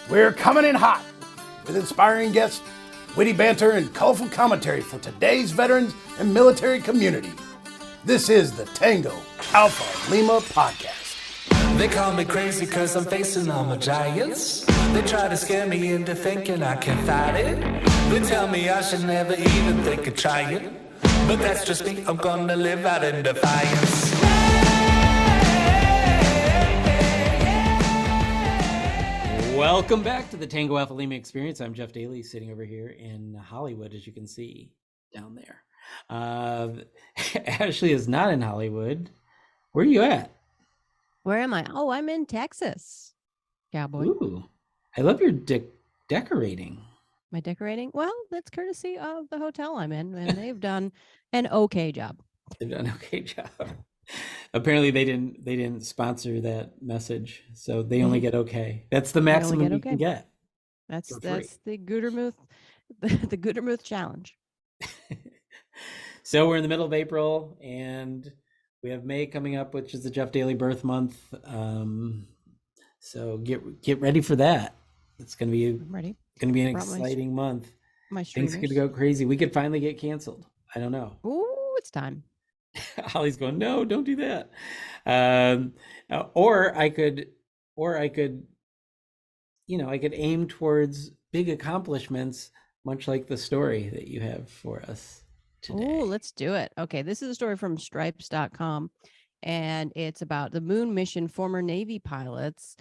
We're coming in hot with inspiring guests, witty banter, and colorful commentary for today's veterans and military community. This is the Tango Alpha Lima podcast. They call me crazy cause I'm facing all my giants. They try to scare me into thinking I can fight it. They tell me I should never even think of trying. But that's just me, I'm gonna live out in defiance. Welcome back to the Tango Alpha Lima experience. I'm Jeff Daly, sitting over here in Hollywood, as you can see down there. Ashley is not in Hollywood. Where are you at? Where am I? Oh, I'm in Texas, cowboy. Ooh, I love your decorating. My decorating? Well, that's courtesy of the hotel I'm in, and they've done an okay job. They've done an okay job. Apparently, they didn't sponsor that message, so they only get okay. That's the maximum you can get. That's the Gutermuth, the Gutermuth challenge. So we're in the middle of April, and we have May coming up, which is the Jeff Daly birth month. So get ready for that. It's gonna be an exciting month. Things could go crazy. We could finally get canceled. I don't know. Ooh, it's time. Holly's going, no, don't do that. Or I could, I could aim towards big accomplishments, much like the story that you have for us today. Oh, let's do it. Okay, this is a story from stripes.com, and it's about the moon mission former Navy pilots.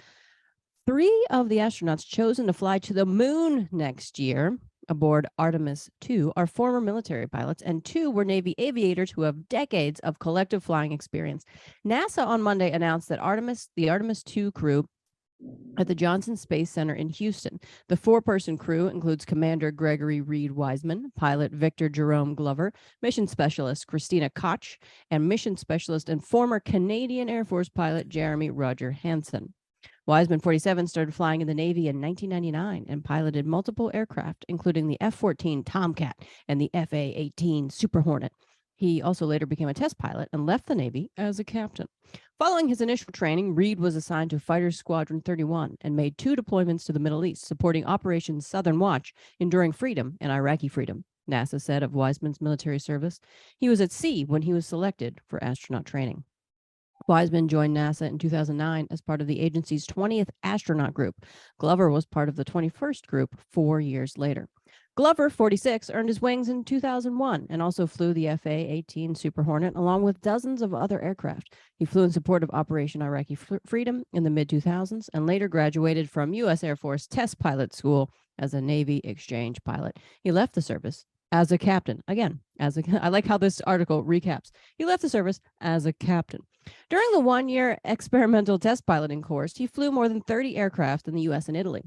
3 of the astronauts chosen to fly to the moon next year aboard Artemis II are former military pilots, and 2 were Navy aviators who have decades of collective flying experience. NASA on Monday announced that the Artemis II crew at the Johnson Space Center in Houston. The 4-person crew includes Commander Gregory Reed Wiseman, pilot Victor Jerome Glover, mission specialist Christina Koch, and mission specialist and former Canadian Air Force pilot Jeremy Roger Hansen. Wiseman, 47, started flying in the Navy in 1999 and piloted multiple aircraft, including the F-14 Tomcat and the FA-18 Super Hornet. He also later became a test pilot and left the Navy as a captain. Following his initial training, Reed was assigned to Fighter Squadron 31 and made 2 deployments to the Middle East, supporting Operation Southern Watch, Enduring Freedom, and Iraqi Freedom. NASA said of Wiseman's military service, he was at sea when he was selected for astronaut training. Wiseman joined NASA in 2009 as part of the agency's 20th astronaut group. Glover was part of the 21st group 4 years later. Glover, 46, earned his wings in 2001 and also flew the FA-18 Super Hornet along with dozens of other aircraft. He flew in support of Operation Iraqi Freedom in the mid-2000s and later graduated from U.S. Air Force Test Pilot School as a Navy exchange pilot. He left the service as a captain. Again, I like how this article recaps. He left the service as a captain. During the 1-year experimental test piloting course, he flew more than 30 aircraft in the U.S. and Italy.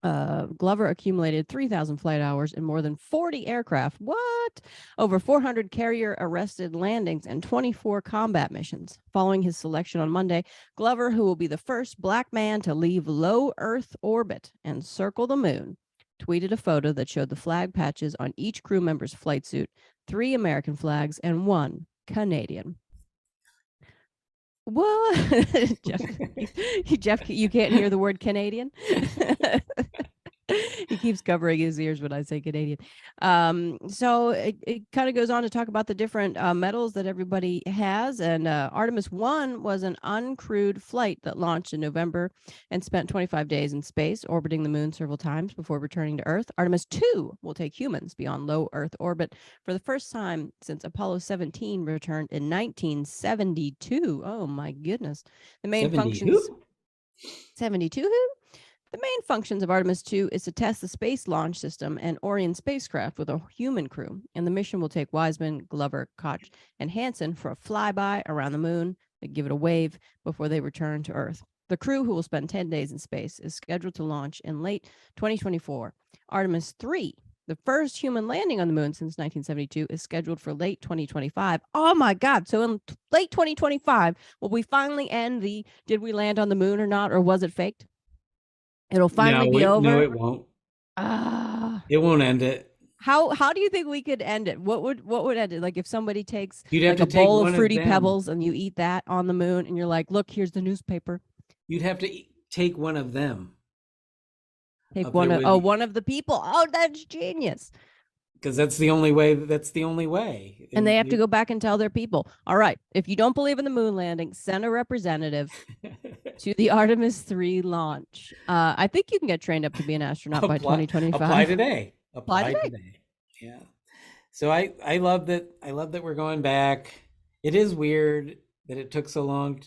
Glover accumulated 3,000 flight hours in more than 40 aircraft. What? Over 400 carrier-arrested landings and 24 combat missions. Following his selection on Monday, Glover, who will be the first Black man to leave low Earth orbit and circle the moon, tweeted a photo that showed the flag patches on each crew member's flight suit, 3 American flags and 1 Canadian. What? Jeff, you can't hear the word Canadian? He keeps covering his ears when I say Canadian. So it kind of goes on to talk about the different medals that everybody has. And Artemis I was an uncrewed flight that launched in November and spent 25 days in space, orbiting the moon several times before returning to Earth. Artemis II will take humans beyond low Earth orbit for the first time since Apollo 17 returned in 1972. Oh, my goodness. The main 72 who? The main functions of Artemis II is to test the Space Launch System and Orion spacecraft with a human crew, and the mission will take Wiseman, Glover, Koch, and Hansen for a flyby around the moon. They give it a wave before they return to Earth. The crew, who will spend 10 days in space, is scheduled to launch in late 2024. Artemis III, the first human landing on the moon since 1972, is scheduled for late 2025. Oh my God. So in late 2025, will we finally end the did we land on the moon or not, or was it faked? It'll finally be over. No, it won't. It won't end it. How do you think we could end it? What would end it? Like if somebody takes You'd have like to a take bowl one of of Fruity them. Pebbles and you eat that on the moon and you're like, look, here's the newspaper. You'd have to take one of them. Take one of the people. Oh, that's genius. Because that's the only way. That's the only way. And they have to go back and tell their people, all right, if you don't believe in the moon landing, send a representative to the Artemis II launch. I think you can get trained up to be an astronaut by 2025. Apply today. Apply today. Yeah. So I love that. I love that we're going back. It is weird that it took so long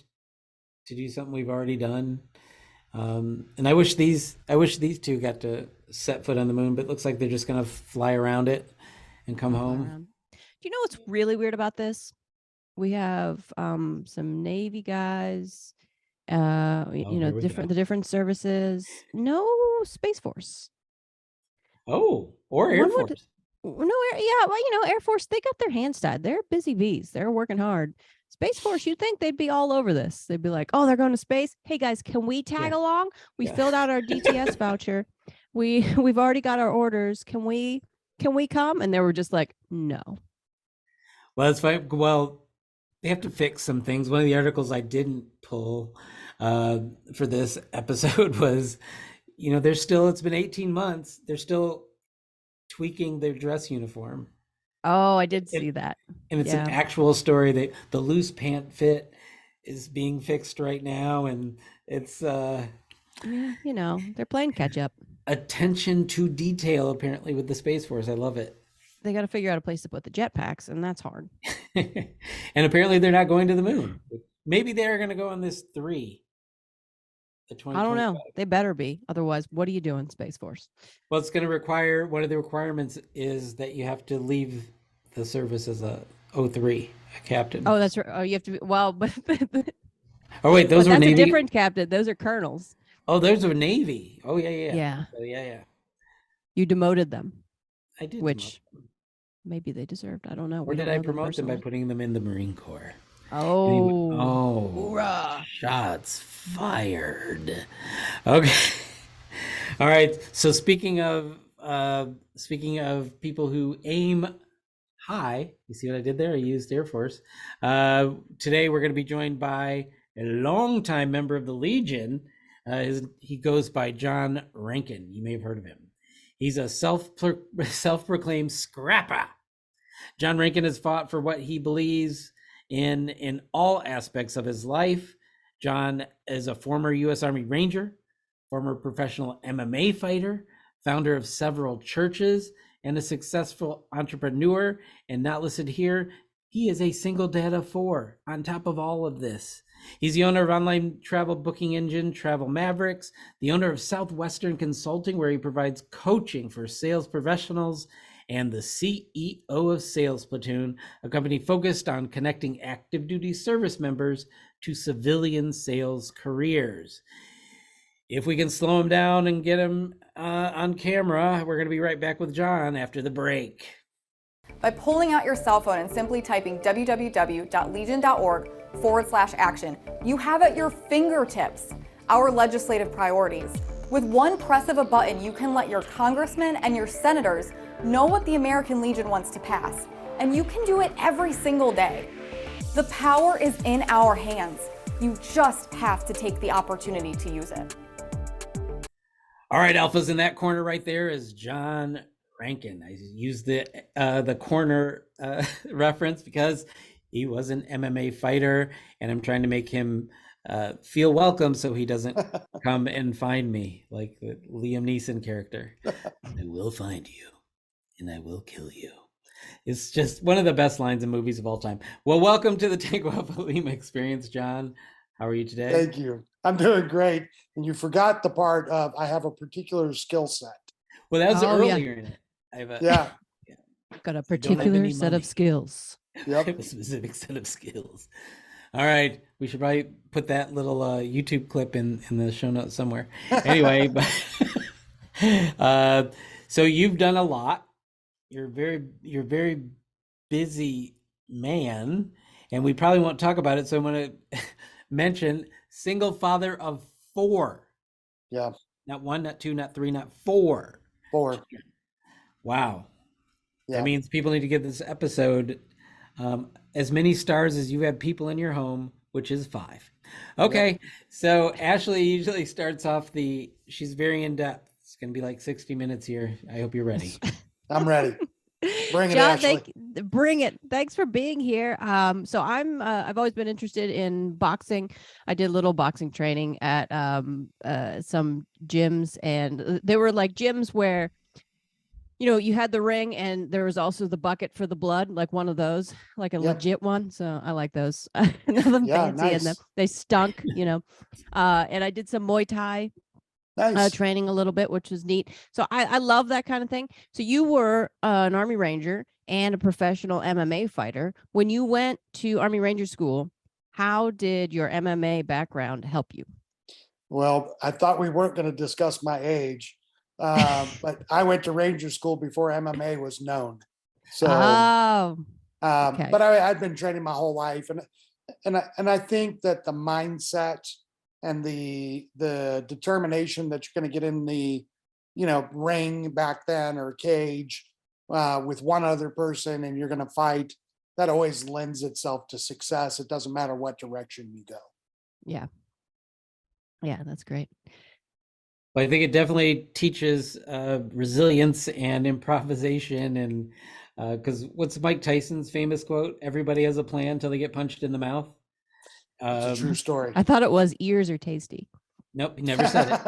to do something we've already done. And I wish these two got to set foot on the moon, but it looks like they're just going to fly around it and come home. Do you know what's really weird about this? We have some Navy guys, the different services. No Space Force. Oh, or Air Force. Air Force, they got their hands tied. They're busy bees. They're working hard. Space Force, you'd think they'd be all over this. They'd be like, oh, they're going to space. Hey, guys, can we tag along? We filled out our DTS voucher. We've already got our orders. Can we come? And they were just like, no. Well, that's fine. Well, they have to fix some things. One of the articles I didn't pull for this episode was, it's been 18 months. They're still tweaking their dress uniform. Oh, I did see that. And it's an actual story that the loose pant fit is being fixed right now. And it's, they're playing catch up. Attention to detail, apparently, with the Space Force. I love it. They got to figure out a place to put the jetpacks, and that's hard. And apparently they're not going to the moon. Maybe they're going to go on this 3. I don't know. They better be. Otherwise, what are you doing, Space Force? Well, it's going to require, one of the requirements is that you have to leave the service as a 03, a captain. Oh, that's right. Oh, you have to be, but oh, wait, those were Navy? That's a different captain. Those are colonels. Oh, those are Navy. Oh, yeah. Yeah. Oh, yeah. You demoted them. I did. Which maybe they deserved. I don't know. Or did I promote them by putting them in the Marine Corps? Oh. Hoorah. Shots fired. Okay. All right. So speaking of people who aim high, you see what I did there? I used Air Force. Today we're going to be joined by a longtime member of the Legion. He goes by John Renken. You may have heard of him. He's a self-proclaimed scrapper. John Renken has fought for what he believes in all aspects of his life. John is a former U.S. Army Ranger, former professional MMA fighter, founder of several churches, and a successful entrepreneur. And not listed here, he is a single dad of 4 on top of all of this. He's the owner of online travel booking engine Travel Mavericks, the owner of Southwestern Consulting, where he provides coaching for sales professionals, and the CEO of Sales Platoon, a company focused on connecting active duty service members to civilian sales careers. If we can slow him down and get him on camera, we're going to be right back with John after the break. By pulling out your cell phone and simply typing www.legion.org/action, you have at your fingertips our legislative priorities. With one press of a button, you can let your congressmen and your senators know what the American Legion wants to pass, and you can do it every single day. The power is in our hands. You just have to take the opportunity to use it. All right, Alphas, in that corner right there is John Renken. I used the corner reference because he was an MMA fighter, and I'm trying to make him feel welcome so he doesn't come and find me like the Liam Neeson character. I will find you, and I will kill you. It's just one of the best lines in movies of all time. Well, welcome to the Tango Alpha Lima experience, John. How are you today? Thank you. I'm doing great. And you forgot the part of I have a particular skill set. Well, that was earlier in it. Yeah. Got a particular set of skills. Yep. I have a specific set of skills. All right. We should probably put that little YouTube clip in the show notes somewhere. Anyway, so you've done a lot. You're very busy man, and we probably won't talk about it. So I'm going to mention single father of 4. Yeah. Not 1, not 2, not 3, not 4. 4. Wow. Yeah. That means people need to give this episode as many stars as you have people in your home, which is 5. Okay. Yep. So Ashley usually starts off she's very in depth. It's going to be like 60 minutes here. I hope you're ready. I'm ready. Bring it, John, Ashley. bring it. Thanks for being here. So I've always been interested in boxing. I did a little boxing training at some gyms, and they were like gyms where, you had the ring and there was also the bucket for the blood, like one of those, like a Yep. legit one. So I like those. Nothing Yeah, fancy in them. nice. They stunk, and I did some Muay Thai Nice. training a little bit, which was neat. So I love that kind of thing. So you were an Army Ranger and a professional MMA fighter. When you went to Army Ranger school, how did your MMA background help you? Well, I thought we weren't going to discuss my age, but I went to Ranger school before MMA was known. So, Oh, okay. but I'd been training my whole life, and I think that the mindset and the determination that you're going to get in the ring back then, or cage, with one other person, and you're going to fight, that always lends itself to success. It doesn't matter what direction you go. Yeah. Yeah, that's great. Well, I think it definitely teaches resilience and improvisation. And because what's Mike Tyson's famous quote? Everybody has a plan till they get punched in the mouth. It's a true story. I thought it was ears are tasty. Nope, he never said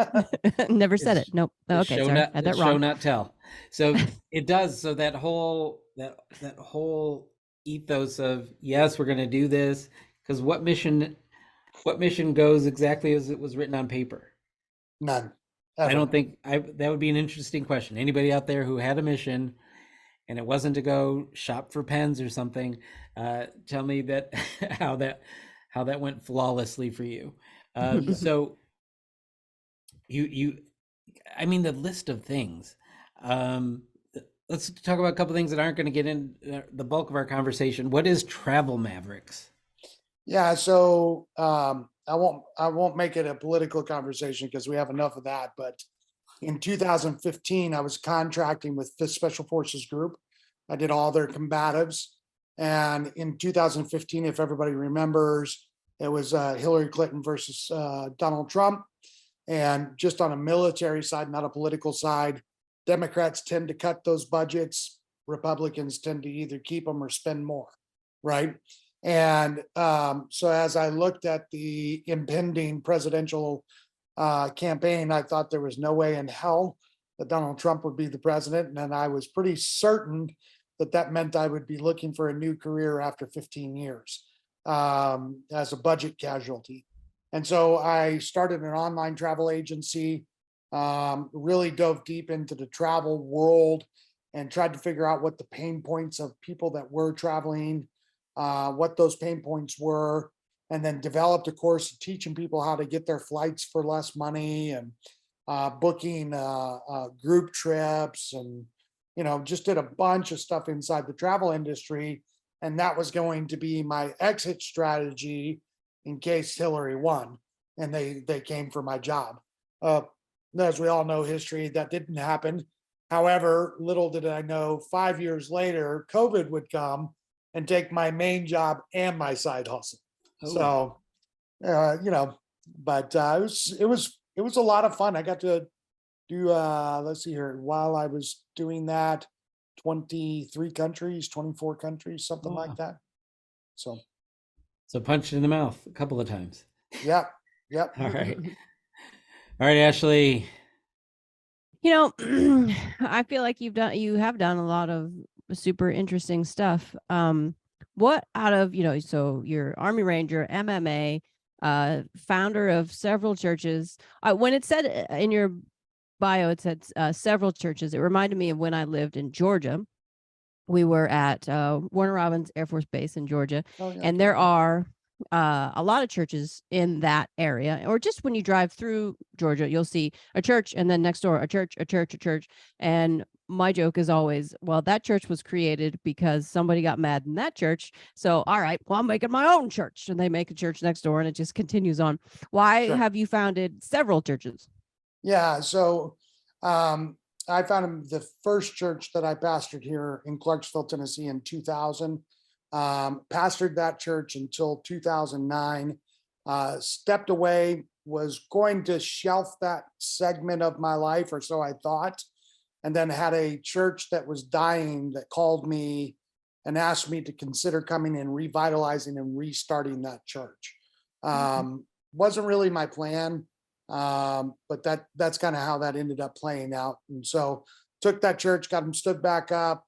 it. Never said it. Nope. It's Okay, show sorry. not, I had that it's wrong. show not tell. So it does. So that whole ethos of, yes, we're going to do this, because what mission goes exactly as it was written on paper? None. I don't think that would be an interesting question. Anybody out there who had a mission and it wasn't to go shop for pens or something, tell me that how that went flawlessly for you. So I mean, the list of things. Let's talk about a couple of things that aren't going to get in the bulk of our conversation. What is Travel Mavericks? Yeah, so I won't make it a political conversation because we have enough of that. But in 2015, I was contracting with 5th Special Forces Group. I did all their combatives. And in 2015, if everybody remembers, it was Hillary Clinton versus Donald Trump. And just on a military side, not a political side, Democrats tend to cut those budgets. Republicans tend to either keep them or spend more, right? And so as I looked at the impending presidential campaign, I thought there was no way in hell that Donald Trump would be the president. And then I was pretty certain that that meant I would be looking for a new career after 15 years as a budget casualty. And so I started an online travel agency, really dove deep into the travel world and tried to figure out what the pain points of people that were traveling, what those pain points were, and then developed a course teaching people how to get their flights for less money and booking group trips, and just did a bunch of stuff inside the travel industry. And that was going to be my exit strategy in case Hillary won and they came for my job. As we all know history, that didn't happen. However, little did I know, 5 years later, COVID would come and take my main job and my side hustle. Oh. So, but it was a lot of fun. I got to do, let's see here, while I was doing that, 23 countries, 24 countries, something like that. So punched in the mouth a couple of times. Yep. All right. All right, Ashley. I feel like you have done a lot of super interesting stuff. What out of, so you're Army Ranger, MMA, founder of several churches. When it said in your bio, it said several churches. It reminded me of when I lived in Georgia. We were at Warner Robins Air Force Base in Georgia, and there are a lot of churches in that area. Or just when you drive through Georgia, you'll see a church, and then next door a church. And my joke is always, well, that church was created because somebody got mad in that church. So, all right, well, I'm making my own church, and they make a church next door, and it just continues on. Why have you founded several churches? Yeah, so I founded the first church that I pastored here in Clarksville, Tennessee in 2000. Pastored that church until 2009. Stepped away was going to shelf that segment of my life, or so I thought, and then had a church that was dying that called me and asked me to consider coming and revitalizing and restarting that church. Wasn't really my plan, but that's kind of how that ended up playing out. And so took that church, got them stood back up.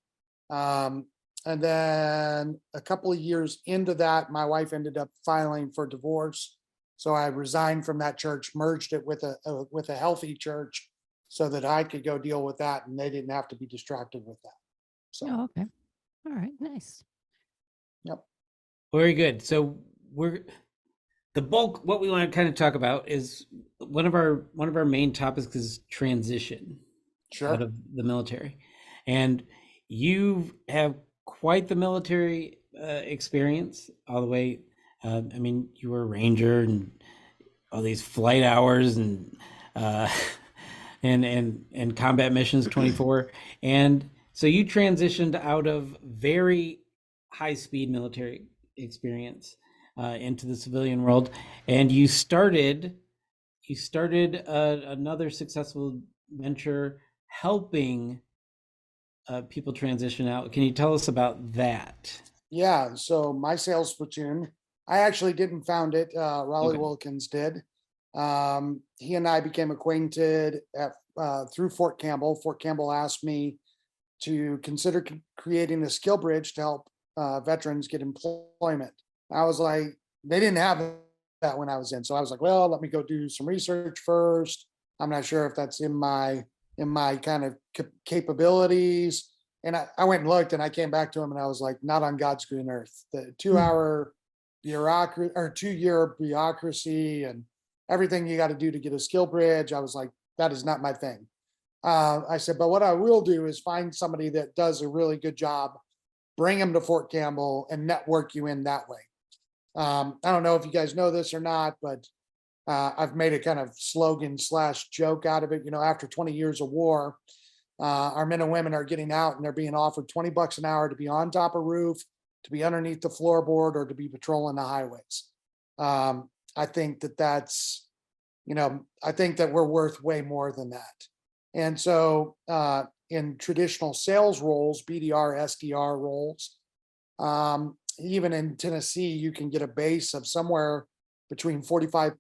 And then a couple of years into that, my wife ended up filing for divorce. So I resigned from that church, merged it with a healthy church so that I could go deal with that and they didn't have to be distracted with that. So, Oh, okay. All right. Nice. yep. Very good. So the bulk, what we want to kind of talk about is one of our main topics is transition Sure. out of the military. And you have quite the military experience all the way. I mean, you were a ranger and all these flight hours and combat missions 24. And so you transitioned out of very high speed military experience into the civilian world, and you started another successful venture helping people transition out. Can you tell us about that? Yeah. So my sales platoon, I actually didn't found it. Raleigh Okay. Wilkins did. He and I became acquainted through Fort Campbell. Fort Campbell asked me to consider creating a skill bridge to help veterans get employment. I was like, they didn't have that when I was in. So I was like, well, let me go do some research first. I'm not sure if that's in my kind of capabilities. And I went and looked and I came back to him and I was like, not on God's green earth. The 2-hour bureaucracy or 2-year bureaucracy and everything you got to do to get a skill bridge. I was like, that is not my thing. I said, but what I will do is find somebody that does a really good job, bring them to Fort Campbell and network you in that way. I don't know if you guys know this or not, but I've made a kind of slogan / joke out of it. You know, after 20 years of war, our men and women are getting out and they're being offered $20 an hour to be on top of roof, to be underneath the floorboard, or to be patrolling the highways. I think that's, I think that we're worth way more than that. And so in traditional sales roles, BDR, SDR roles, even in Tennessee, you can get a base of somewhere between 45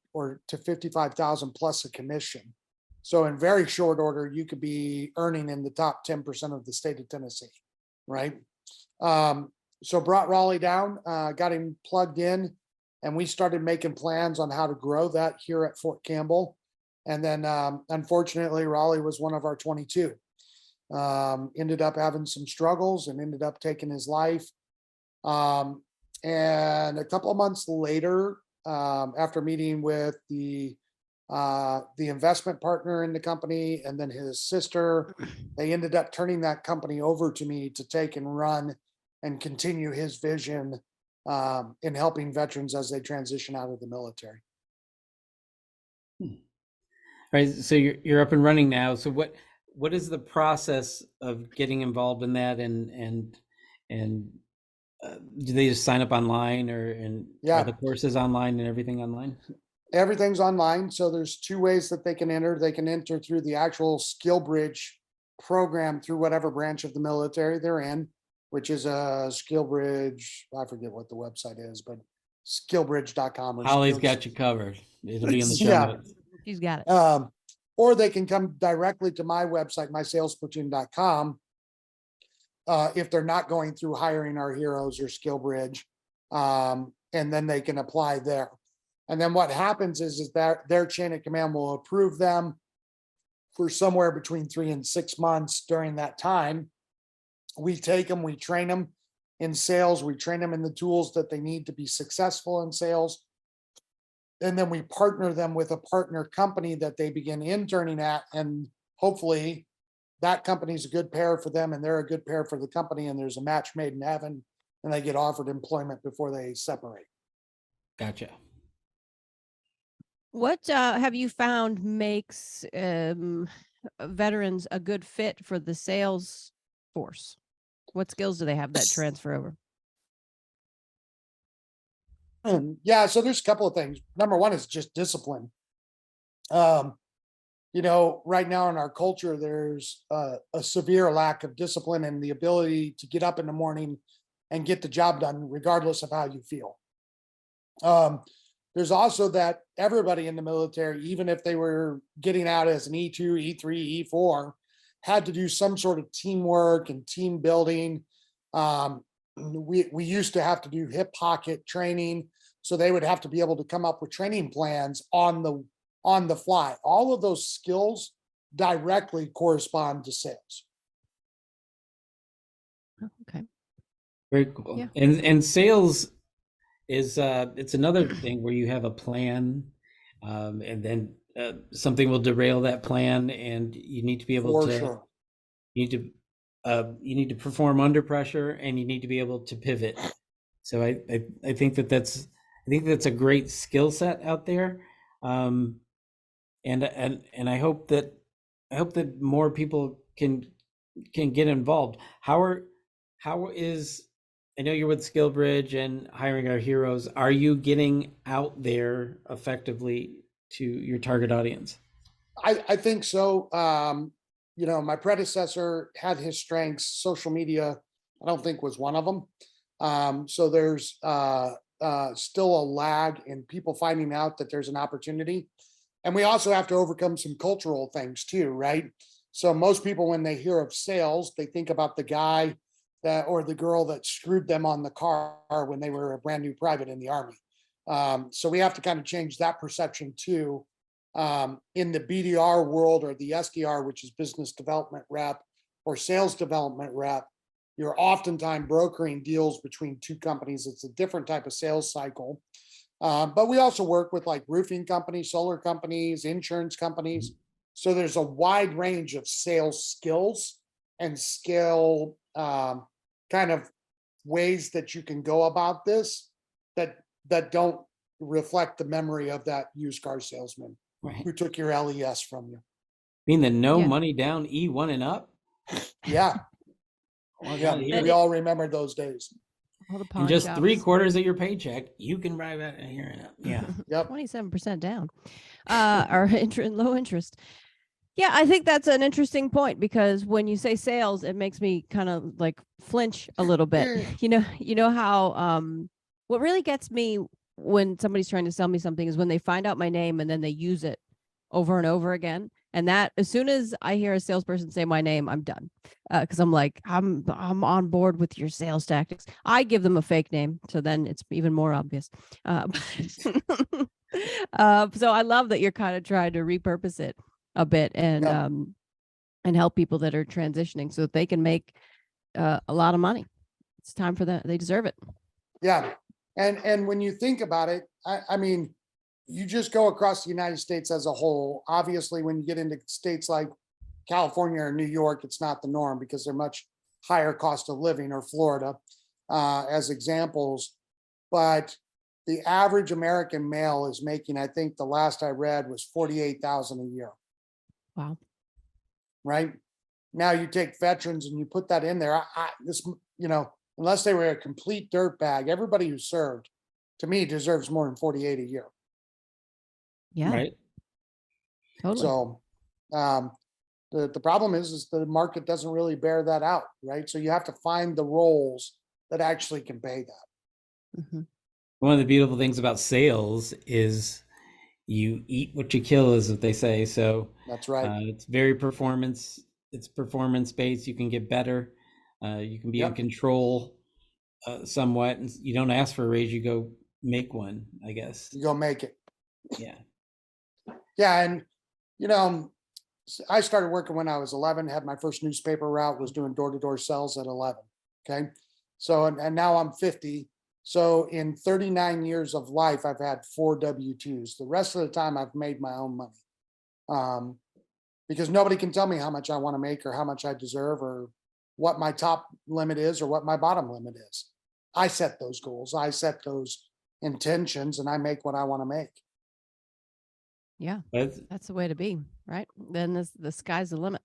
to 55,000 plus a commission. So in very short order, you could be earning in the top 10% of the state of Tennessee, right? So brought Raleigh down, got him plugged in, and we started making plans on how to grow that here at Fort Campbell. And then unfortunately, Raleigh was one of our 22. Ended up having some struggles and ended up taking his life. And a couple of months later, after meeting with the investment partner in the company and then his sister, they ended up turning that company over to me to take and run and continue his vision in helping veterans as they transition out of the military. Right. So you're up and running now. So what is the process of getting involved in that, and do they just sign up online, are the courses online and everything online? Everything's online. So there's 2 ways that they can enter. They can enter through the actual Skill Bridge program through whatever branch of the military they're in, which is a Skill Bridge. I forget what the website is, but skillbridge.com. Holly's got you covered. It'll be in the show notes. She's got it. Or they can come directly to my website, mysalesplatoon.com. If they're not going through Hiring Our Heroes or Skill Bridge, and then they can apply there. And then what happens is that their chain of command will approve them for somewhere between 3 and 6 months. During that time, we take them, we train them in sales, we train them in the tools that they need to be successful in sales. And then we partner them with a partner company that they begin interning at, and hopefully that company's a good pair for them and they're a good pair for the company, and there's a match made in heaven and they get offered employment before they separate. Gotcha. What have you found makes veterans a good fit for the sales force? What skills do they have that transfer over? Yeah, so there's a couple of things. Number one is just discipline. Right now in our culture, there's a severe lack of discipline and the ability to get up in the morning and get the job done, regardless of how you feel. There's also that everybody in the military, even if they were getting out as an E2, E3, E4, had to do some sort of teamwork and team building. We used to have to do hip pocket training, so they would have to be able to come up with training plans on the fly. All of those skills directly correspond to sales. Okay. Very cool. Yeah. And sales is it's another thing where you have a plan, and then something will derail that plan, and you need to be able For to sure. you need to perform under pressure, and you need to be able to pivot. So I think that's a great skill set out there, and I hope that more people can get involved. I know you're with SkillBridge and hiring our heroes. Are you getting out there effectively to your target audience? I think so. My predecessor had his strengths. Social media, I don't think, was one of them. So there's still a lag in people finding out that there's an opportunity. And we also have to overcome some cultural things too, right? So most people, when they hear of sales, they think about the guy or the girl that screwed them on the car when they were a brand new private in the Army. So we have to kind of change that perception too. In the BDR world, or the SDR, which is business development rep or sales development rep, you're oftentimes brokering deals between two companies. It's a different type of sales cycle. But we also work with like roofing companies, solar companies, insurance companies. So there's a wide range of sales skills and skill kind of ways that you can go about this that don't reflect the memory of that used car salesman who took your LES from you. Mean the money down E1 and up? Yeah. Yeah, We all remember those days. And just 3/4 of your paycheck, you can buy that here and up. Yeah. Yep. 27% down, or low interest. Yeah, I think that's an interesting point, because when you say sales, it makes me kind of like flinch a little bit. You know how what really gets me when somebody's trying to sell me something is when they find out my name and then they use it over and over again. And that, as soon as I hear a salesperson say my name, I'm done, because I'm like, I'm on board with your sales tactics. I give them a fake name, so then it's even more obvious. So I love that you're kind of trying to repurpose it a bit and help people that are transitioning so that they can make a lot of money. It's time for that. They deserve it. Yeah. And when you think about it, I mean, you just go across the United States as a whole. Obviously, when you get into states like California or New York, it's not the norm because they're much higher cost of living, or Florida, as examples. But the average American male is making, I think the last I read was $48,000 a year. Wow. Right now, you take veterans and you put that in there. Unless they were a complete dirtbag, everybody who served, to me, deserves more than 48 a year. Yeah. Right. Totally. So the problem is the market doesn't really bear that out, right? So you have to find the roles that actually can pay that. Mm-hmm. One of the beautiful things about sales is you eat what you kill, as they say. So That's right. it's very performance based. You can get better. You can be in control somewhat, and you don't ask for a raise, you go make one, I guess. You go make it. Yeah. Yeah. And, I started working when I was 11, had my first newspaper route, was doing door-to-door sales at 11. Okay. So, and now I'm 50. So in 39 years of life, I've had 4 W-2s. The rest of the time I've made my own money. Because nobody can tell me how much I want to make or how much I deserve or what my top limit is or what my bottom limit is. I set those goals. I set those intentions, and I make what I want to make. Yeah, that's the way to be, right? Then the sky's the limit.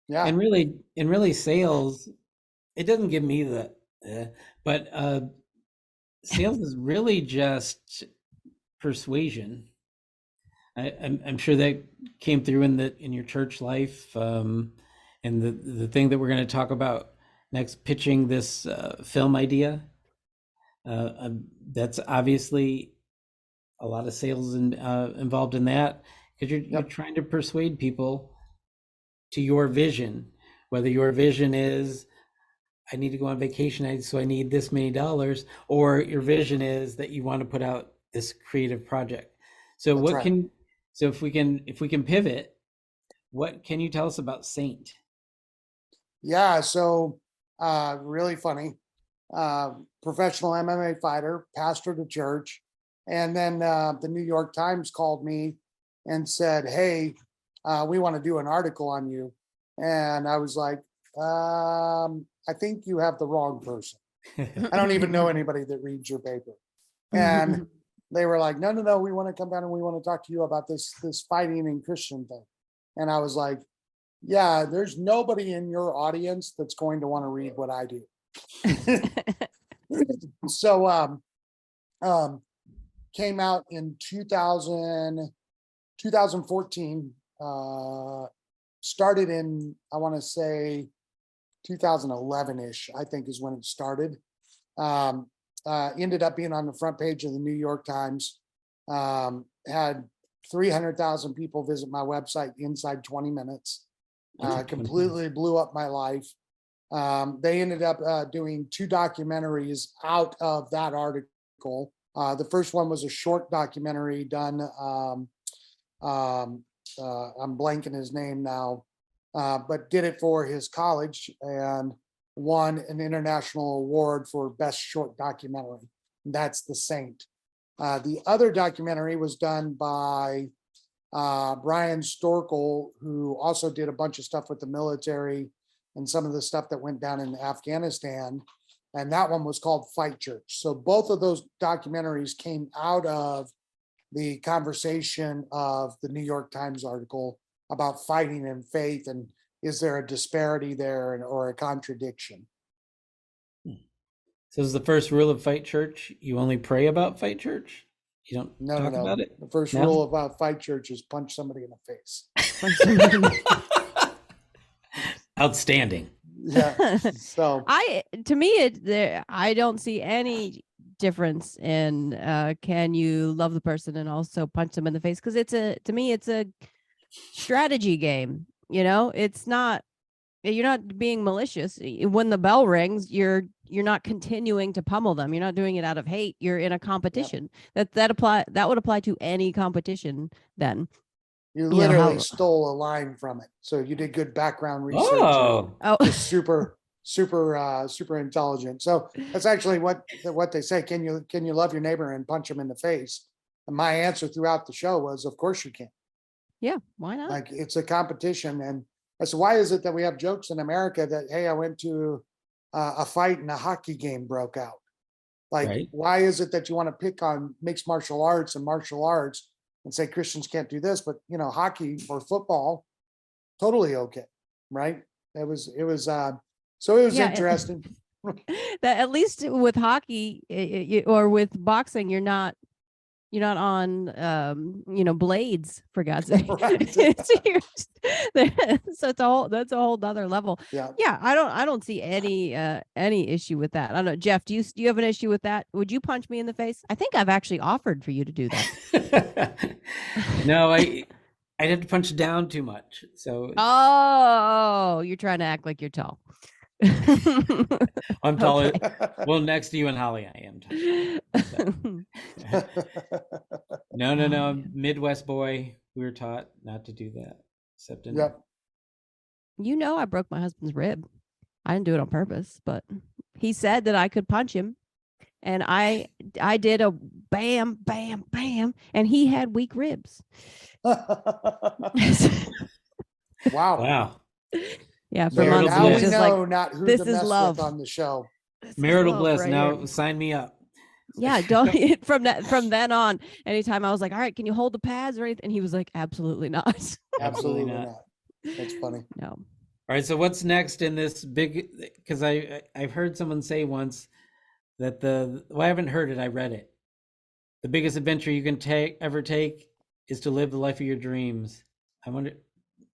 Yeah. And really sales, it doesn't give me but sales is really just persuasion. I'm sure that came through in your church life, and the thing that we're going to talk about next, pitching this film idea. That's obviously a lot of sales involved in that, because you're trying to persuade people to your vision, whether your vision is, I need to go on vacation, so I need this many dollars, or your vision is that you want to put out this creative project. So so if we can pivot, what can you tell us about Saint? Yeah, so really funny. Professional MMA fighter, pastor to church. And then the New York Times called me and said, hey, we want to do an article on you. And I was like, I think you have the wrong person. I don't even know anybody that reads your paper. And they were like, no, we want to come down and we want to talk to you about this fighting and Christian thing. And I was like, yeah, there's nobody in your audience that's going to want to read what I do. So came out in 2014, started in, I want to say 2011-ish, I think is when it started. Ended up being on the front page of the New York Times. Had 300,000 people visit my website inside 20 minutes. Completely blew up my life. They ended up doing 2 documentaries out of that article. The first one was a short documentary done. I'm blanking his name now, but did it for his college and won an international award for best short documentary. That's The Saint. The other documentary was done by Brian Storkel, who also did a bunch of stuff with the military and some of the stuff that went down in Afghanistan. And that one was called Fight Church. So both of those documentaries came out of the conversation of the New York Times article about fighting and faith, and is there a disparity there or a contradiction? So is the first rule of Fight Church, you only pray about Fight Church? You don't talk about it? The first rule about Fight Church is punch somebody in the face. Outstanding. Yeah. So I don't see any difference in can you love the person and also punch them in the face, because to me it's a strategy game. It's not, you're not being malicious. When the bell rings, you're not continuing to pummel them. You're not doing it out of hate. You're in a competition. Yep. That would apply to any competition then. You literally stole a line from it. So you did good background research. Oh. Super intelligent. So that's actually what they say. Can you love your neighbor and punch him in the face? And my answer throughout the show was, of course you can. Yeah, why not? Like, it's a competition. And so why is it that we have jokes in America that, hey, I went to a fight and a hockey game broke out? Like, right. Why is it that you want to pick on mixed martial arts and martial arts and say Christians can't do this, but hockey or football, totally okay, right? It was interesting. That at least with hockey or with boxing, you're not on blades, for God's sake. Right. So that's a whole other level. Yeah. I don't see any issue with that. I don't know, Jeff, do you have an issue with that? Would you punch me in the face? I think I've actually offered for you to do that. No, I'd have to punch down too much. So you're trying to act like you're tall. I'm taller. Okay. Well, next to you and Holly, I am tall. No. I'm Midwest boy. We were taught not to do that. Except in. Yep. I broke my husband's rib. I didn't do it on purpose, but he said that I could punch him, and I did a bam, bam, bam, and he had weak ribs. Wow. Yeah, for months. Now we know not who this to mess with on the show. Marital bliss. Right now, here. Sign me up. Yeah, don't from then on. Anytime I was like, "All right, can you hold the pads or anything?" And he was like, "Absolutely not." Absolutely not. That's funny. No. All right. So what's next in this big? Because I've heard someone say once that I haven't heard it. I read it. The biggest adventure you can ever take is to live the life of your dreams. I wonder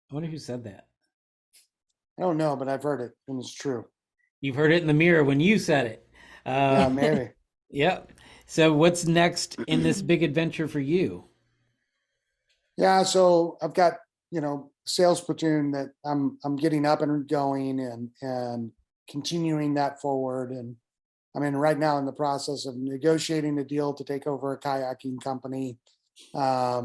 who said that. I don't know, but I've heard it, and it's true. You've heard it in the mirror when you said it. Yeah, maybe. Yep. So what's next in this big adventure for you? Yeah, so I've got, Sales Platoon that I'm getting up and going and continuing that forward. And I'm right now in the process of negotiating a deal to take over a kayaking company. My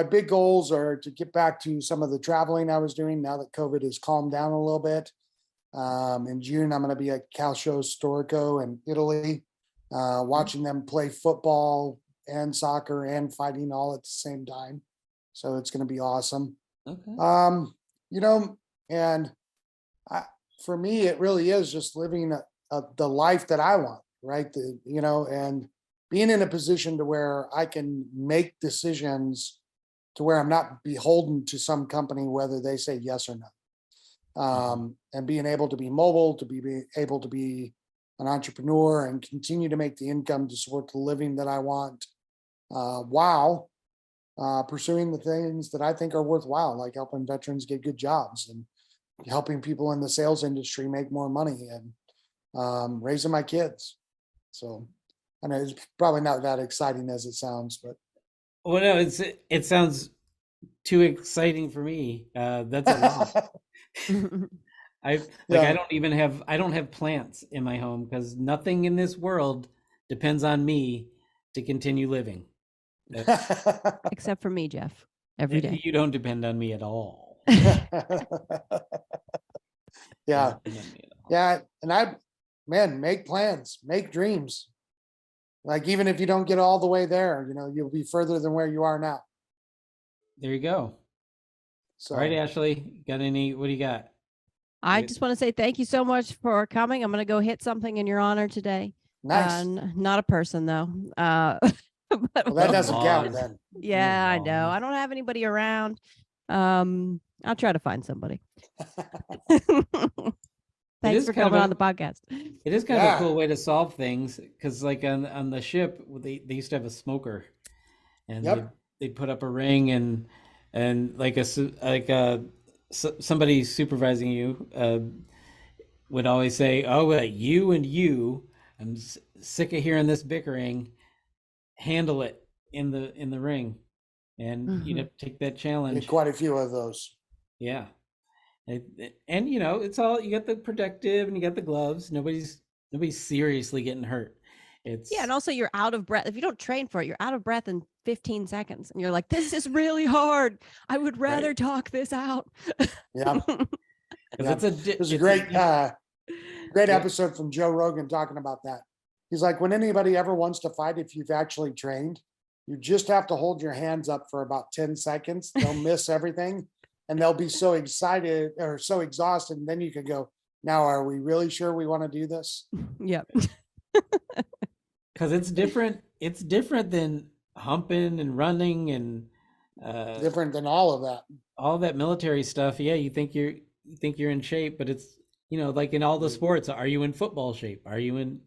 big goals are to get back to some of the traveling I was doing now that COVID has calmed down a little bit. In June, I'm going to be at Calcio Storico in Italy, watching them play football and soccer and fighting all at the same time. So it's going to be awesome. Okay. For me, it really is just living the life that I want, right? And being in a position to where I can make decisions to where I'm not beholden to some company, whether they say yes or no. And being able to be mobile, to be able to be an entrepreneur and continue to make the income to support the living that I want, while pursuing the things that I think are worthwhile, like helping veterans get good jobs and helping people in the sales industry make more money and raising my kids. So I know it's probably not that exciting as it sounds, but. Well, no, it sounds too exciting for me. That's a lot. I don't have plants in my home because nothing in this world depends on me to continue living. Except for me, Jeff, every day. You don't depend on me at all. Yeah. And make plans, make dreams. Like, even if you don't get all the way there, you'll be further than where you are now. There you go. So, all right, Ashley, what do you got? I just want to say thank you so much for coming. I'm going to go hit something in your honor today. Nice. Not a person though. Well, that doesn't count then. Yeah, I know. I don't have anybody around. I'll try to find somebody. Thanks for coming on the podcast. It is kind of a cool way to solve things because, like on the ship, they used to have a smoker, and they'd put up a ring and somebody supervising you would always say, "Oh, you and you, I'm sick of hearing this bickering. Handle it in the ring," and you'd have to take that challenge. Quite a few of those. Yeah. And it's all, you got the protective and you got the gloves. Nobody's seriously getting hurt. And also you're out of breath. If you don't train for it, you're out of breath in 15 seconds and you're like, this is really hard. I would rather talk this out. Yeah. There's a great episode from Joe Rogan talking about that. He's like, when anybody ever wants to fight, if you've actually trained, you just have to hold your hands up for about 10 seconds. They'll miss everything. And they'll be so excited or so exhausted. And then you can go, now, are we really sure we want to do this? Yep. Because it's different. It's different than humping and running and different than all of that. All that military stuff. Yeah, you think you're in shape, but it's, like in all the sports, are you in football shape? Are you in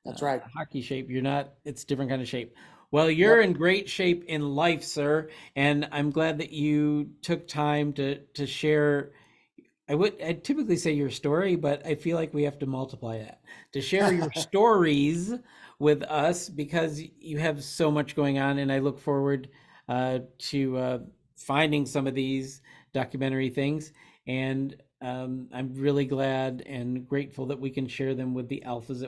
That's right. hockey shape? You're not. It's different kind of shape. Well, you're in great shape in life, sir, and I'm glad that you took time to share. I'd typically say your story, but I feel like we have to multiply that to share your stories with us because you have so much going on, and I look forward to finding some of these documentary things. And I'm really glad and grateful that we can share them with the alphas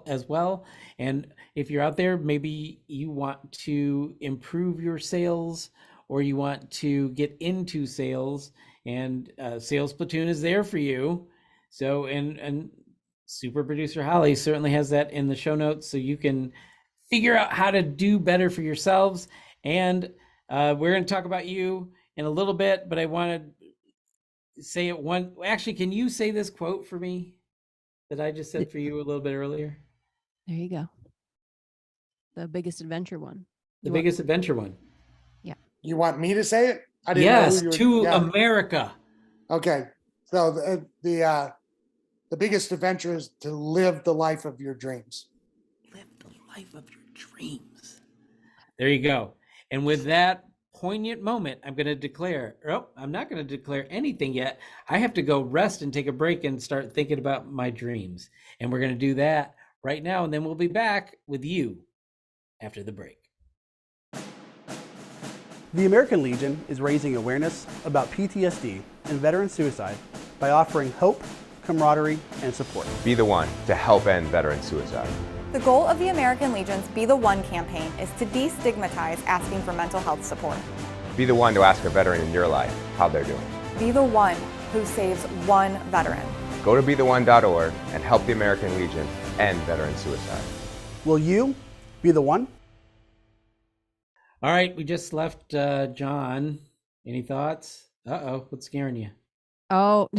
as well. And if you're out there, maybe you want to improve your sales or you want to get into sales, and Sales Platoon is there for you. So, and super producer Holly certainly has that in the show notes, so you can figure out how to do better for yourselves. And we're going to talk about you in a little bit, but I wanted say it one. Actually, can you say this quote for me that I just said for you a little bit earlier? There you go. The biggest adventure one. The biggest adventure one. Yeah. You want me to say it? I didn't yes, know to America. Okay. So the biggest adventure is to live the life of your dreams. Live the life of your dreams. There you go. And with that poignant moment, I'm going to declare, I'm not going to declare anything yet. I have to go rest and take a break and start thinking about my dreams. And we're going to do that right now. And then we'll be back with you after the break. The American Legion is raising awareness about PTSD and veteran suicide by offering hope, camaraderie, and support. Be the one to help end veteran suicide. The goal of the American Legion's Be the One campaign is to destigmatize asking for mental health support. Be the one to ask a veteran in your life how they're doing. Be the one who saves one veteran. Go to betheone.org and help the American Legion end veteran suicide. Will you be the one? All right, we just left John. Any thoughts? Uh-oh, what's scaring you? Oh,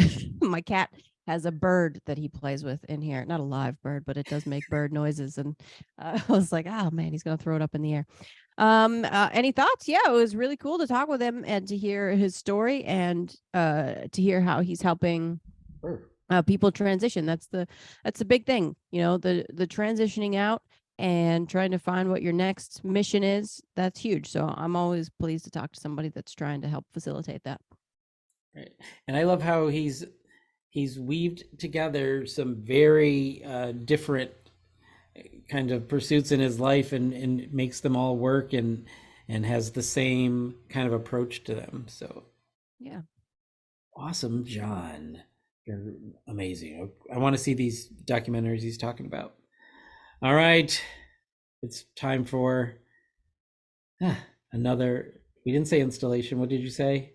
my cat has a bird that he plays with in here. Not a live bird, but it does make bird noises. And I was like, oh man, he's going to throw it up in the air. Any thoughts? Yeah, it was really cool to talk with him and to hear his story and to hear how he's helping people transition. That's the big thing, you know, the transitioning out and trying to find what your next mission is. That's huge. So I'm always pleased to talk to somebody that's trying to help facilitate that. Right. And I love how he's weaved together some very different kind of pursuits in his life and makes them all work and has the same kind of approach to them. So yeah. Awesome, John. You're amazing. I want to see these documentaries he's talking about. All right. It's time for another, we didn't say installation. What did you say?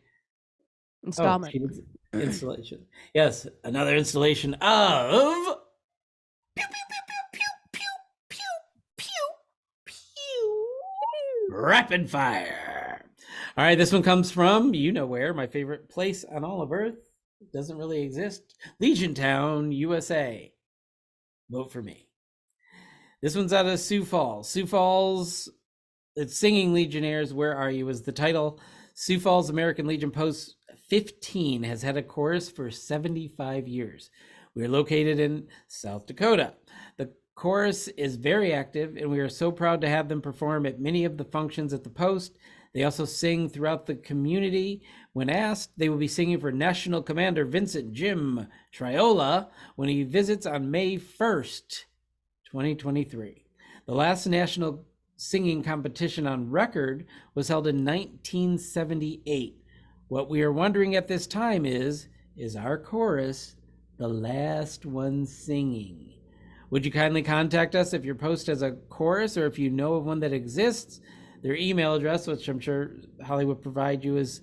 Installment. Oh, installation. Yes, another installation of rapid fire. All right, this one comes from, you know where, my favorite place on all of Earth. It doesn't really exist. Legiontown, USA. Vote for me. This one's out of Sioux Falls. Sioux Falls, it's Singing Legionnaires, Where Are You is the title. Sioux Falls American Legion Post 15 has had a chorus for 75 years. We are located in South Dakota. The chorus is very active, and we are so proud to have them perform at many of the functions at the post. They also sing throughout the community. When asked, they will be singing for National Commander Vincent Jim Triola when he visits on May 1st, 2023. The last national singing competition on record was held in 1978. What we are wondering at this time is our chorus the last one singing? Would you kindly contact us if your post has a chorus or if you know of one that exists? Their email address, which I'm sure Holly would provide you, is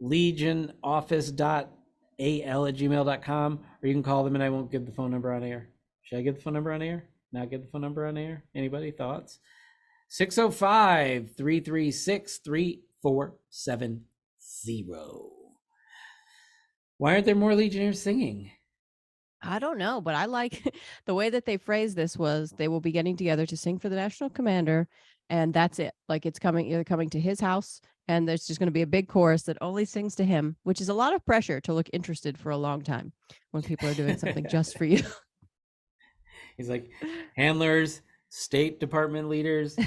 legionoffice.al@gmail.com, or you can call them and I won't give the phone number on air. Should I give the phone number on air? Not give the phone number on air? Anybody? Thoughts? 605-336-3470. Why aren't there more Legionnaires singing? I don't know, but I like the way that they phrased this was they will be getting together to sing for the national commander, and that's it. Like it's coming, you're coming to his house, and there's just going to be a big chorus that only sings to him, which is a lot of pressure to look interested for a long time when people are doing something just for you. He's like, handlers, State Department leaders,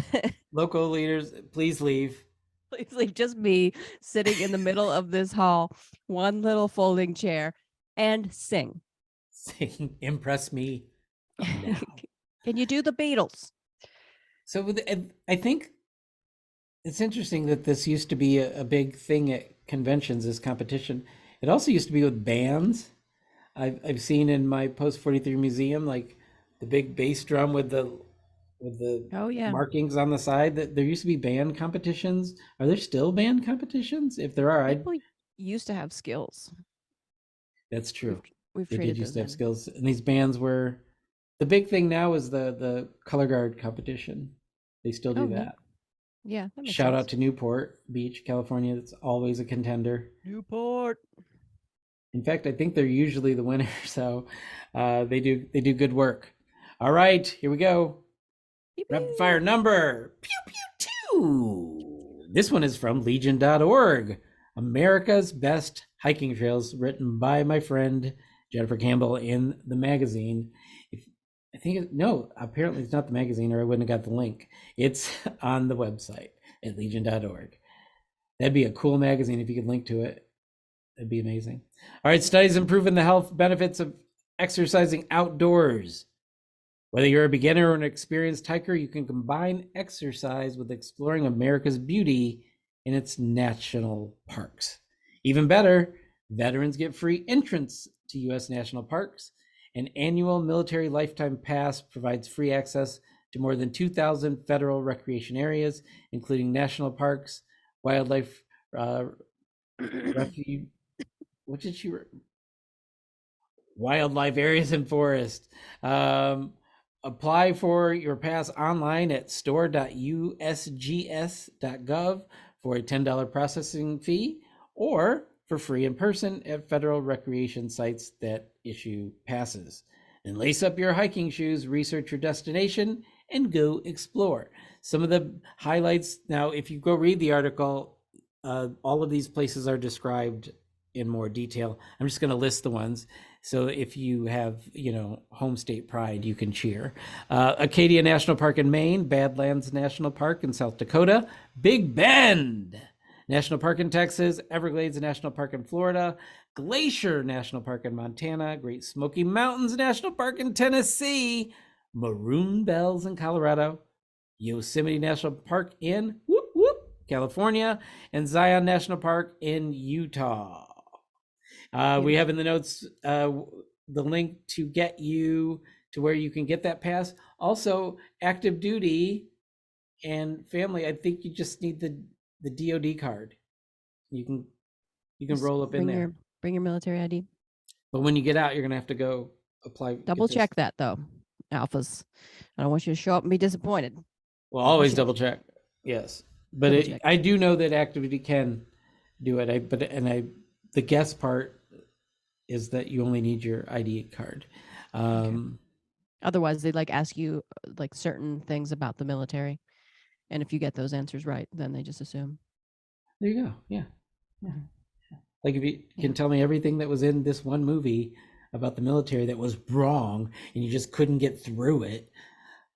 local leaders, please leave. Please leave. Just me sitting in the middle of this hall, one little folding chair, and sing. Sing, impress me now. Can you do the Beatles? So I think it's interesting that this used to be a big thing at conventions, this competition. It also used to be with bands. I've seen in my Post 43 museum, like the big bass drum with the markings on the side. That there used to be band competitions. Are there still band competitions? If there are, people used to have skills. That's true. We've they treated did used to have in. skills, and these bands were. The big thing now is the color guard competition. They still do that. Yeah. That makes Shout sense. out to Newport Beach, California. That's always a contender. Newport. In fact, I think they're usually the winner. So they do good work. All right, here we go. Rapid fire number pew pew 2. This one is from Legion.org. America's Best Hiking Trails, written by my friend Jennifer Campbell in the magazine. I think no, apparently it's not the magazine, or I wouldn't have got the link. It's on the website at legion.org. That'd be a cool magazine if you could link to it. That'd be amazing. All right, studies improving the health benefits of exercising outdoors. Whether you're a beginner or an experienced hiker, you can combine exercise with exploring America's beauty in its national parks. Even better, veterans get free entrance to U.S. national parks. An annual military lifetime pass provides free access to more than 2,000 federal recreation areas, including national parks, wildlife refuge. What did she? Wildlife areas and forests. Apply for your pass online at store.usgs.gov for a $10 processing fee, or for free in person at federal recreation sites that issue passes. And lace up your hiking shoes, research your destination, and go explore. Some of the highlights, now if you go read the article, all of these places are described in more detail. I'm just going to list the ones. So if you have, home state pride, you can cheer. Acadia National Park in Maine, Badlands National Park in South Dakota, Big Bend National Park in Texas, Everglades National Park in Florida, Glacier National Park in Montana, Great Smoky Mountains National Park in Tennessee, Maroon Bells in Colorado, Yosemite National Park in California, and Zion National Park in Utah. We have in the notes the link to get you to where you can get that pass. Also, active duty and family, I think you just need the DoD card. You can Just roll up in there. Bring your military ID. But when you get out, you're gonna have to go apply. Double check that though, alphas. I don't want you to show up and be disappointed. Well, always double check. Yes, but Double check. I do know that active duty can do it. The guess part is that you only need your ID card. Otherwise, they ask you certain things about the military, and if you get those answers right, then they just assume. There you go. Yeah. Like if you can tell me everything that was in this one movie about the military that was wrong, and you just couldn't get through it.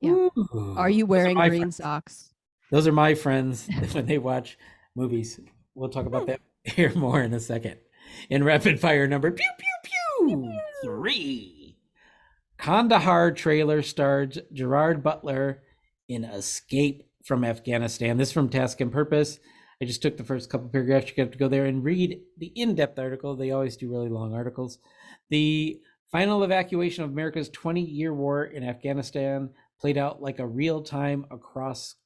Yeah. Ooh. Are you wearing green friends. socks? Those are my friends when they watch movies. We'll talk about that here more in a second. In rapid fire number pew pew pew 3. Kandahar trailer stars Gerard Butler in Escape from Afghanistan. This from Task and Purpose. I just took the first couple paragraphs. You have to go there and read the in-depth article. They always do really long articles. The final evacuation of America's 20-year war in Afghanistan played out in real time across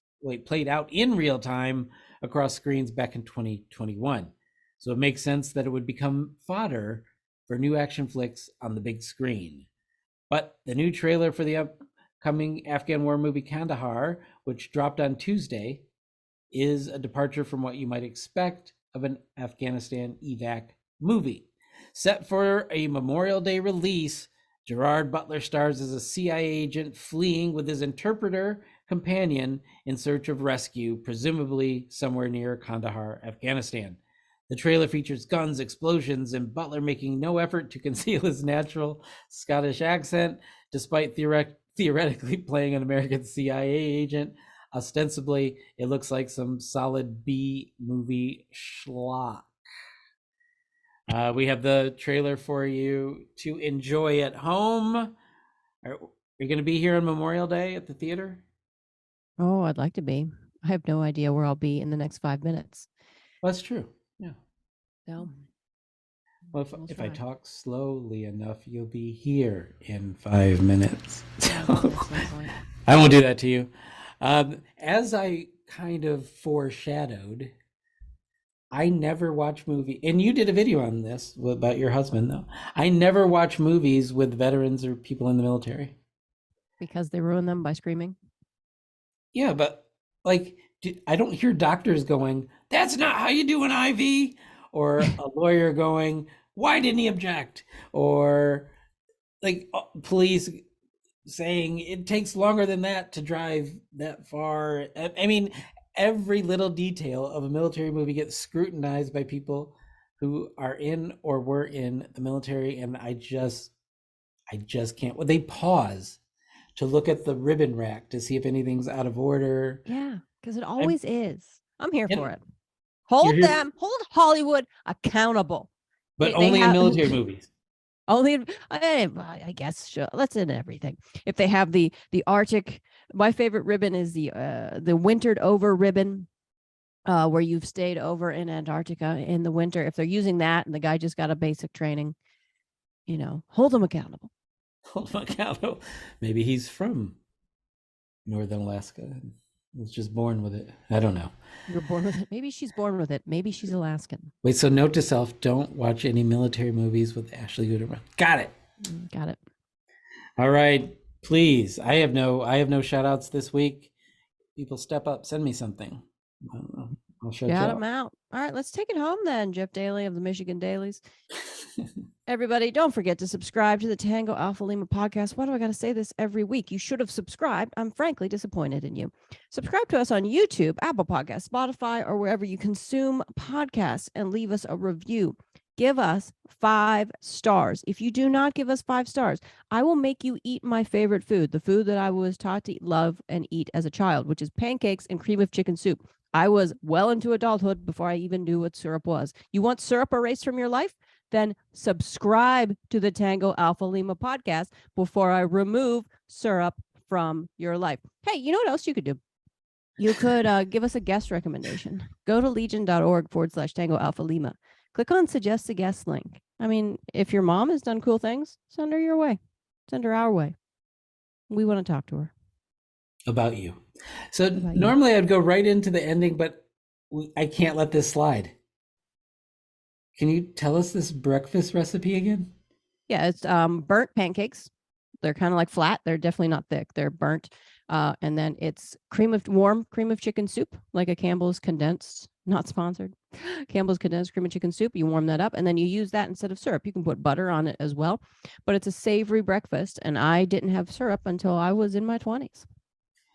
screens back in 2021. So it makes sense that it would become fodder for new action flicks on the big screen. But the new trailer for the upcoming Afghan war movie Kandahar, which dropped on Tuesday, is a departure from what you might expect of an Afghanistan evac movie. Set for a Memorial Day release, Gerard Butler stars as a CIA agent fleeing with his interpreter companion in search of rescue, presumably somewhere near Kandahar, Afghanistan. The trailer features guns, explosions, and Butler making no effort to conceal his natural Scottish accent, despite theoretically playing an American CIA agent. Ostensibly, it looks like some solid B movie schlock. We have the trailer for you to enjoy at home. Are you going to be here on Memorial Day at the theater? Oh, I'd like to be. I have no idea where I'll be in the next 5 minutes. Well, that's true. Yeah. So, well, we'll if I try. talk slowly enough, you'll be here in 5 minutes. So, I won't do that to you. As I kind of foreshadowed, I never watch movies, and you did a video on this about your husband, though. I never watch movies with veterans or people in the military. Because they ruin them by screaming? Yeah, but I don't hear doctors going, "That's not how you do an IV," or a lawyer going, "Why didn't he object?" Or police saying it takes longer than that to drive that far. I mean, every little detail of a military movie gets scrutinized by people who are in or were in the military, and I just can't. Well, they pause to look at the ribbon rack to see if anything's out of order. Yeah, because it always is. I'm here And for it. Hold here- them, hold Hollywood accountable. but They only in have- military movies. Only, I guess, sure, let's in everything. If they have the Arctic, my favorite ribbon is the wintered over ribbon, where you've stayed over in Antarctica in the winter. If they're using that and the guy just got a basic training, hold them accountable. Hold them accountable. Maybe he's from Northern Alaska and was just born with it. I don't know. You're born with it. Maybe she's born with it. Maybe she's Alaskan. Wait, so note to self, don't watch any military movies with Ashley Gooderman. Got it. Got it. All right, please. I have no shout outs this week. People step up, send me something. I don't know. I'll shout Got you them out. All right, let's take it home then, Jeff Daly of the Michigan Dailies. Everybody, don't forget to subscribe to the Tango Alpha Lima podcast. Why do I got to say this every week? You should have subscribed. I'm frankly disappointed in you. Subscribe to us on YouTube, Apple Podcasts, Spotify, or wherever you consume podcasts, and leave us a review. Give us 5 stars. If you do not give us 5 stars, I will make you eat my favorite food, the food that I was taught to love and eat as a child, which is pancakes and cream of chicken soup. I was well into adulthood before I even knew what syrup was. You want syrup erased from your life? Then subscribe to the Tango Alpha Lima podcast before I remove syrup from your life. Hey, you know what else you could do? You could give us a guest recommendation. Go to legion.org/Tango Alpha Lima. Click on suggest a guest link. I mean, if your mom has done cool things, send her your way. Send her our way. We want to talk to her. About you. So About you. normally I'd go right into the ending, but I can't let this slide. Can you tell us this breakfast recipe again? Yeah, it's burnt pancakes. They're kind of like flat. They're definitely not thick. They're burnt. And then it's warm cream of chicken soup, like a Campbell's condensed, not sponsored. Campbell's condensed cream of chicken soup. You warm that up and then you use that instead of syrup. You can put butter on it as well. But it's a savory breakfast. And I didn't have syrup until I was in my 20s.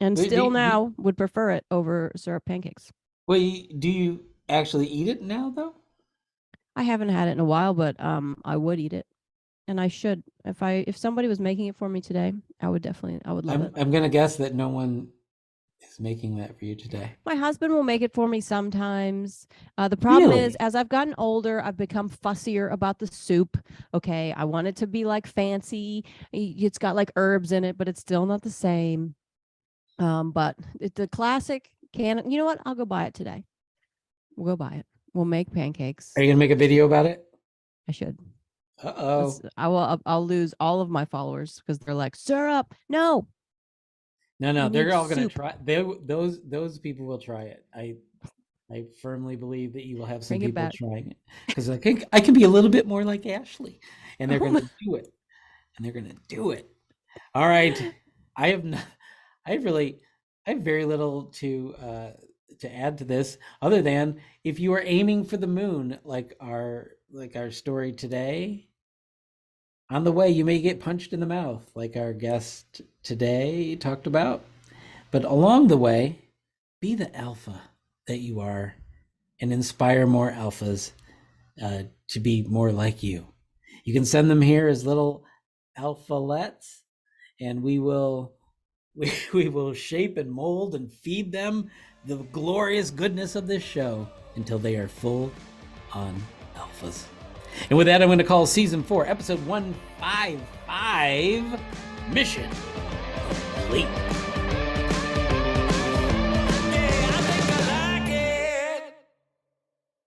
And Wait, still now would prefer it over syrup pancakes. Well, do you actually eat it now, though? I haven't had it in a while, but I would eat it. And I should. If somebody was making it for me today, I would love it. I'm going to guess that no one is making that for you today. My husband will make it for me sometimes. The problem Really? is, as I've gotten older, I've become fussier about the soup. Okay, I want it to be like fancy. It's got like herbs in it, but it's still not the same. But the classic can. You know what? I'll go buy it today. We'll go buy it. We'll make pancakes. Are you going to make a video about it? I should. Uh-oh. I'll lose all of my followers because they're like, syrup. No. No, We they're need all going to soup. try. Those people will try it. I firmly believe that you will have some Bring it people back. trying it because I think I can be a little bit more like Ashley, and they're Oh going to do it. And they're going to do it. All right. I have very little to add to this other than if you are aiming for the moon, like our story today, on the way you may get punched in the mouth, like our guest today talked about. But along the way, be the alpha that you are and inspire more alphas to be more like you. You can send them here as little alphalets, and we will shape and mold and feed them the glorious goodness of this show until they are full on alphas. And with that, I'm going to call season 4, episode 155, Mission Complete.